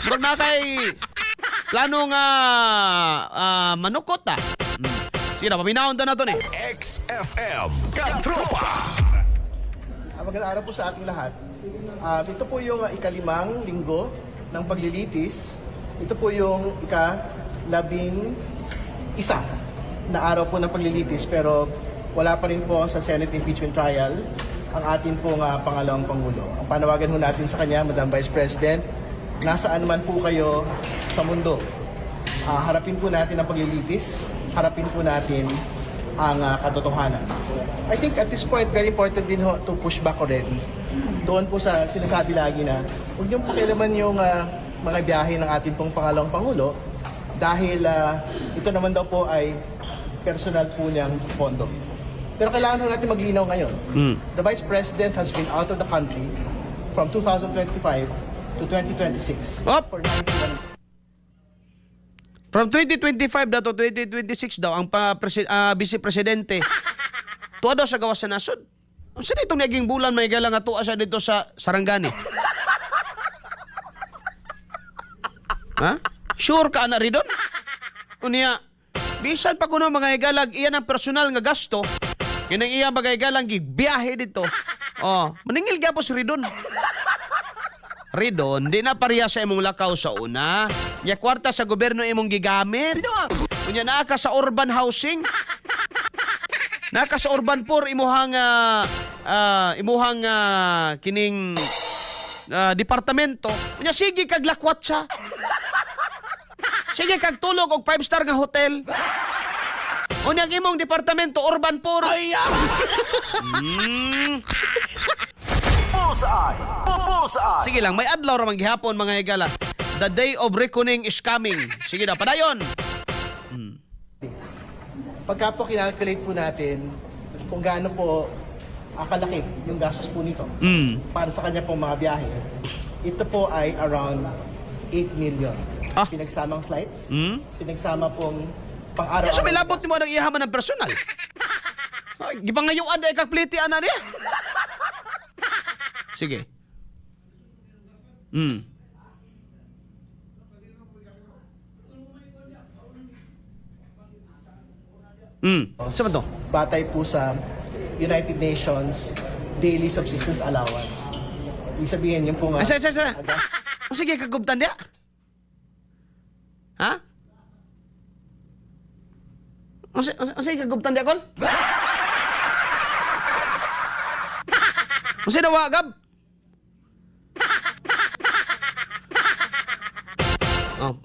Murag na kay plano nga manukot ta. Sige na, paminahon ta na to ni. XFM Katropa. Magandang araw po sa ating lahat. Ito po yung ikalimang linggo ng paglilitis. Ito po yung ika-11 na araw po ng paglilitis, pero wala pa rin po sa Senate impeachment trial ang ating pong pangalawang Pangulo. Ang panawagan ho natin sa kanya, Madam Vice President, nasaan man po kayo sa mundo, harapin po natin ang paglilitis, harapin po natin ang katotohanan. I think at this point, very important din ho to push back already. Doon po sa sinasabi lagi na huwag niyong pakialaman yung mga biyahe ng ating pong pangalawang Pangulo dahil ito naman daw po ay personal po niyang pondo. Pero kailangan ho natin maglinaw ngayon. The Vice President has been out of the country from 2025 to 2026 Op! for 91 From 2025 daw to 2026 daw ang Vice Presidente tuwa daw sa gawas sa nasod. Unsa ditong naging bulan may gala nga tuwa siya dito sa Sarangani? Ha? Sure ka na rin doon? Unya, bisan pa kuno mga igalag iyan ang personal nga gasto. Kinang iya mga igalang gibiyahe dito. Oh, maningil gyapon si Ridon. Ridon, di na pareha sa imong lakaw sa una. Nya kwarta sa gobyerno imong gigamit. Unya naa ka sa urban housing. Naa ka sa urban poor imuhang kining departamento. Unya sige kag lakwat sa. Sige kag tulog og 5-star nga hotel. Unya imong departamento urban poor. Bullseye! Bullseye! Sige lang, may adlaw ramang gihapon mga higala. The day of reckoning is coming. Sige na, padayon. Pagka po kinalculate po natin kung gaano po kalaki yung gastos po nito para sa kanya pong mga biyahe, ito po ay around 8 million. Pinagsamang flights, pinagsama pong pang-araw-araw. Kaya sa may labot ni mo ng iyahaman ng personal. Gipangayuan dahil kapliti ana niya. Sige. Saan to? Batay po sa United Nations Daily Subsistence Allowance. Ibig sabihin yung po nga... Asa. Sige, kagubtan niya. Ha? Sige, kagubtan niya, Kol? Kasi nawagab. Oh.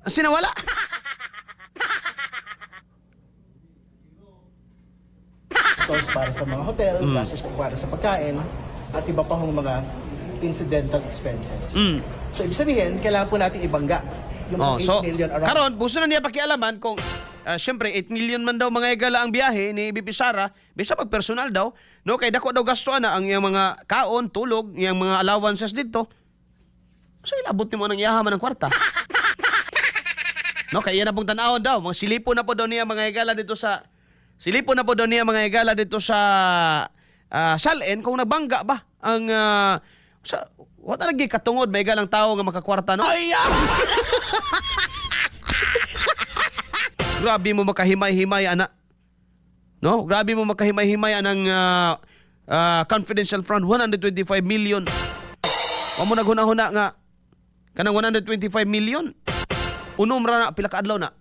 Kasi nawala. Gastos para sa mga hotel, gastos po para sa pagkain, at iba pa hong mga incidental expenses. So, ibig sabihin, kailangan po natin ibangga yung 8 million around. Karon, gusto na niya pakialaman kung siyempre 8 million man daw mga igala ang biyahe ni BP Sara, bisa pag personal daw, no, kay dako daw gasto na ang iyang mga kaon, tulog, iyang mga allowances dito. So ilabot nimo nang iyahaman ng kwarta. No, kay iya na pong tanawon daw, mga silipo na po daw niya mga igala dito sa Salen kung nagbangga ba ang sa wala lagi katungod may igalang tao nga makakwarta, no? Grabe mo makahimay-himay, ana. No? Grabe mo makahimay-himay anang confidential fund, 125 million. O mo naghuna-huna nga, kanang 125 million. Unom ra na, pila kaadlaw na.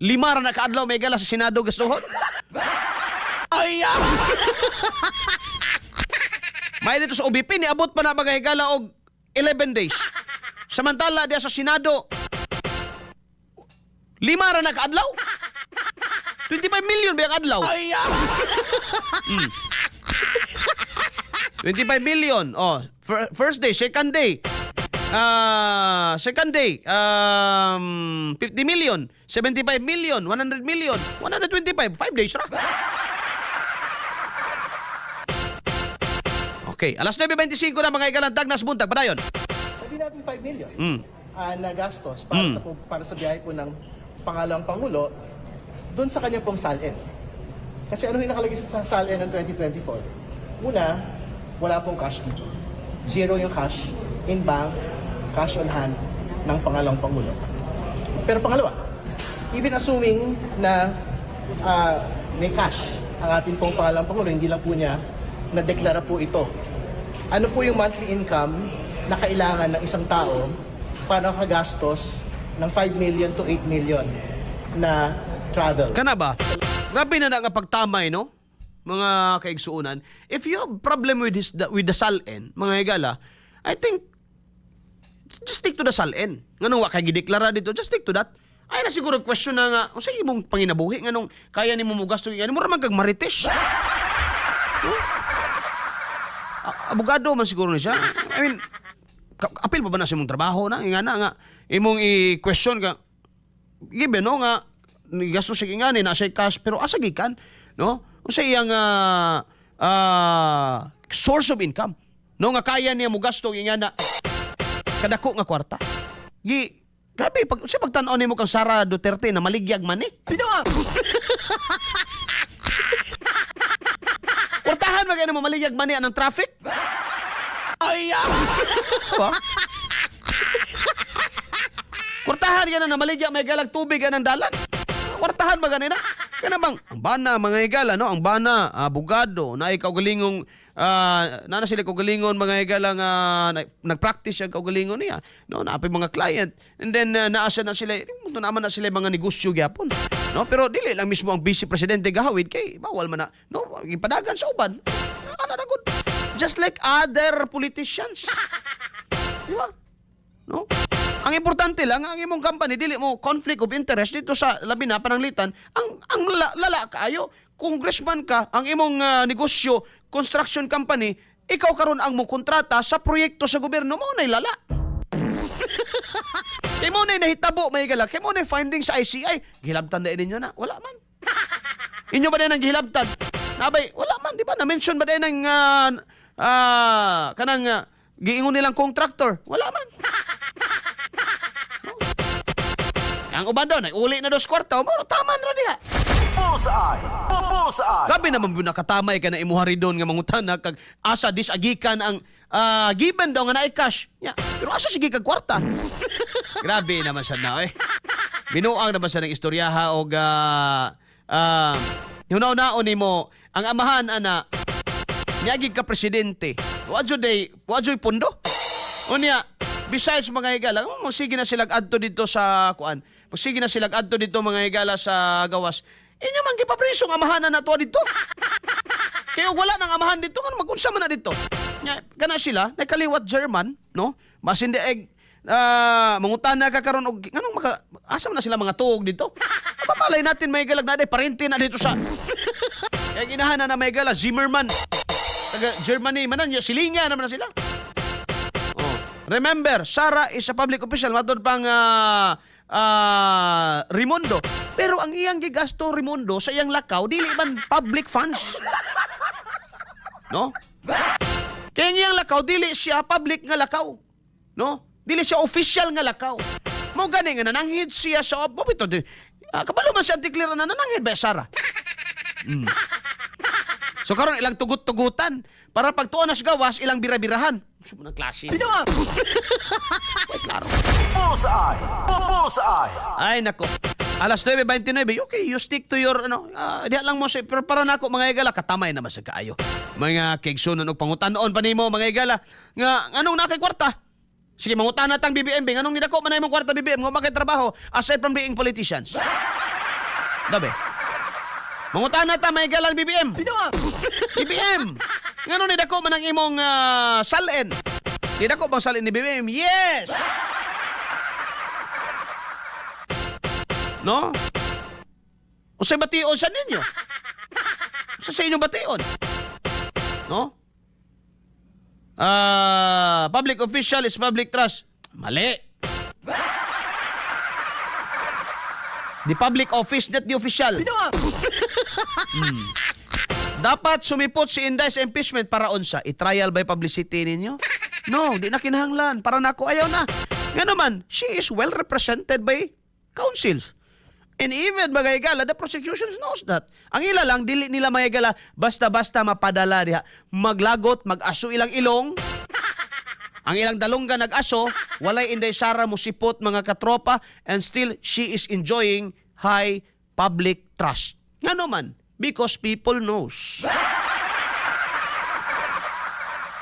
5 ra na kaadlaw, may gala sa Senado gastuhon. May dito sa OBP, niabot pa na mga higala og 11 days. Samantala, diya sa Senado, 5 ra na kaadlaw. 25 million ba yung adlaw? 25 million. Oh, first day, second day. 50 million, 75 million, 100 million, 125, 5 days ra. Okay, alas 9:25 na mga ikalandag nas buntag padayon. Sabi natin 5 million na gastos para sa biyahe po ng pangalawang Pangulo doon sa kanya pong SALN. Kasi ano yung nakalagay sa SALN ng 2024? Una, wala pong cash dito. Zero yung cash. in bank, cash on hand ng pangalawang Pangulo. Pero pangalawa, even assuming na may cash ang ating pong pangalawang Pangulo, hindi lang po niya na-deklara po ito. Ano po yung monthly income na kailangan ng isang tao para makagastos ng 5 million to 8 million na travel? Kana ba? Grabe na nga pagtamay, no? Mga kaigsuunan. If you have problem with the SALN, mga higala, I think just stick to the SALN. Nganong wa kay gideklara dito, just stick to that. Ay na siguro question na nga, unsa imong panginabuhi nganong kaya nimo mo gasto ngani mo ra man kag marites. Abogado man siguro ni siya. I mean, apil pa ba na sa imong trabaho na? Nga na nga, imong i-question ka, given, no, nga, gasto siya nga ni, nasa cash, pero asa gikan, no? Kung sa iyang source of income, no, nga kaya niya mo gasto, nga na, kadako nga kwarta. Grabe, siya pagtanaw ni mo kang Sara Duterte na maligyag man eh. Kwartahan ba kayo na mamaligag mani ng traffic? Ay, diba? Kwartahan ka na maligya may galag tubig ng dalan. Kwartahan ba ganina? Kaya bang, ang bana, mga higala, no? Ang bana, abogado, na ikaw galingong, na sila kaugalingon, mga higala nga, nag-practice siya kaugalingon niya. No? Naapay mga client. And then, naasa na sila, ito naman na sila mga negosyo gyapon. No? Pero dili lang mismo ang vice presidente gahawid kay bawal man na, no? Ipadagan sa uban. Ano na good? Just like other politicians. Di ba? No? Ang importante lang, ang imong company, dili mo conflict of interest dito sa labi na pananglitan, ang lala kaayo, congressman ka, ang imong negosyo, construction company, ikaw karon ang mo kontrata sa proyekto sa gobyerno mo na lala. Kay mo na nahitabo, may gala, kay mo na finding sa ICI, gihilabtan na ninyo na, wala man. Inyo ba din ang gihilabtan? Nabay, wala man, di ba? Na-mention ba din ng kanang giingon nilang contractor? Wala man. Ang uban daw, uli na 2 kwarta, tama na diha. Bullseye! Bullseye! Grabe naman yung nakatamay ka na imuhari doon nga mangutan na kag asa disagikan ang given daw nga na cash. Yeah. Pero asa sige kag kwarta? Grabe naman siya na eh. Binuang naman siya ng istoryaha o hunaw-naon ni mo ang amahan ana niyagig ka presidente. Wadyo'y pundo. Unya, besides mga higala, sige na sila adto dito sa kuan. Sige na sila adto dito mga higala sa gawas. Inyo man gipapriso ang amahan na to dito. Kaya wala nang amahan dito, kan magunsa man na dito. Kana sila, nakaliwat German, no? Basin de egg mangutan na ka karon og nganong asa man na sila mga tuog dito. Pamalay natin may galag na parente na dito sa. Kaya ginahan na may gala Zimmerman. Taga Germany manan silinga naman na sila. Remember, Sara is a public official, matod pang Raimundo. Pero ang iyang gigasto Raimundo sa iyang lakaw, dili man public funds. No? Kaya ang iyang lakaw, dili siya public nga lakaw. No? Dili siya official nga lakaw. Mo gani nga nananghid siya sa ito. Kabalo man siya antiklir na nananghid ba Sara? So karon ilang tugut-tugutan para pagtuon na sa gawas ilang bira-birahan. Gusto mo ng klase. Ay, klaro. Bullseye! Bullseye! Ay, nako. Alas 9:29, okay, you stick to your, diya lang mo siya, pero para nako mga igala, katamay naman sa kaayo. Mga kegsunan o pangutanon pa nimo mga igala, nga, anong nakay kwarta? Sige, mangutan na tang BBM, anong nidako man na imong kwarta BBM, nga makitrabaho, aside from being politicians. Dabe. Mangutan na ta mga igala BBM. BBM! Nga nung nidako man ang imong salin. Nidako bang salin ni BBM? Yes! No? O sa bation sa ninyo? Sa inyong bation? No? Public official is public trust. Mali. The public office, not the official. Dapat sumipot si Inday sa impeachment para unsa? I-trial by publicity ninyo? No, di na kinahanglan. Para nako ayaw na. Nga naman, she is well represented by councils. And even mga higala, the prosecution knows that. Ang ila lang, dili nila mga higala, basta-basta mapadala diha. Maglagot, mag-aso ilang ilong. Ang ilang dalungga nag-aso, walay inday Sara mo sipot mga katropa, and still she is enjoying high public trust. Nga naman, because people knows.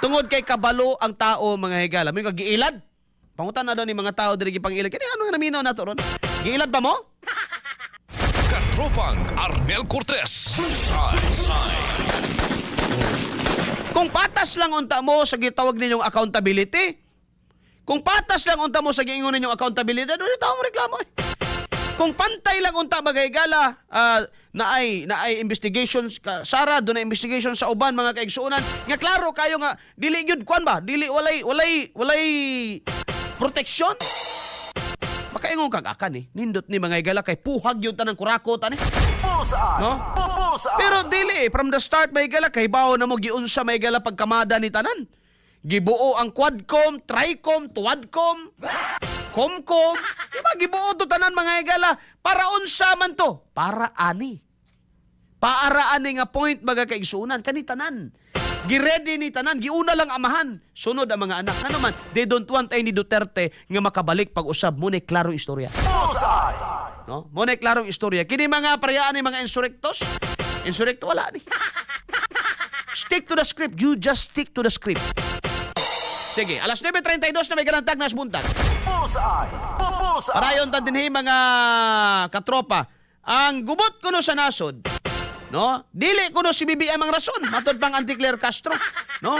Tungod kay kabalo ang tao mga higala. May giilad. Pangutan na daw ni mga tao diri gipangilad. Kani ano nga naminaw nato ron? Giilad ba mo? Katropang Arnel Cortez. Kung patas lang unta mo sa gitawag ninyong accountability, kung patas lang unta mo sa giingon ninyong accountability, doon tao mo reklamo eh. Kung pantay lang unta magahigala, na ay investigations Sara, doon na investigation sa uban mga kaigsuonan. Nga klaro kayo nga dili gyud kwan ba? Dili walay protection. Makaingon kag akan eh. Nindot ni mga higala kay puhag yun tanang kurakot ani. Bullseye. No? Bullseye. Pero dili from the start may gala kay bawo na mo giunsa may gala pagkamada ni tanan. Gibuo ang quadcom, tricom, tuwadcom, comcom. Diba gibuo to tanan mga higala para unsa man to? Para ani. Para ani nga point baga kaigsuunan kani tanan. Giredy ni tanan, giuna lang amahan. Sunod ang mga anak. Nga naman, they don't want ay ni Duterte nga makabalik pag-usab. Muna klarong istorya. Bullseye. No? Muna klarong istorya. Kini mga parayaan ni mga insurrectos, insurrecto wala ni. Stick to the script. You just stick to the script. Sige, alas 9:32 na may ganang tagnas buntag. Bullseye. Bullseye. Parayon ta dinhi mga katropa. Ang gubot kuno sa nasod, no? Dili kuno si BBM ang rason, matod pang Anti-Claire Castro, no?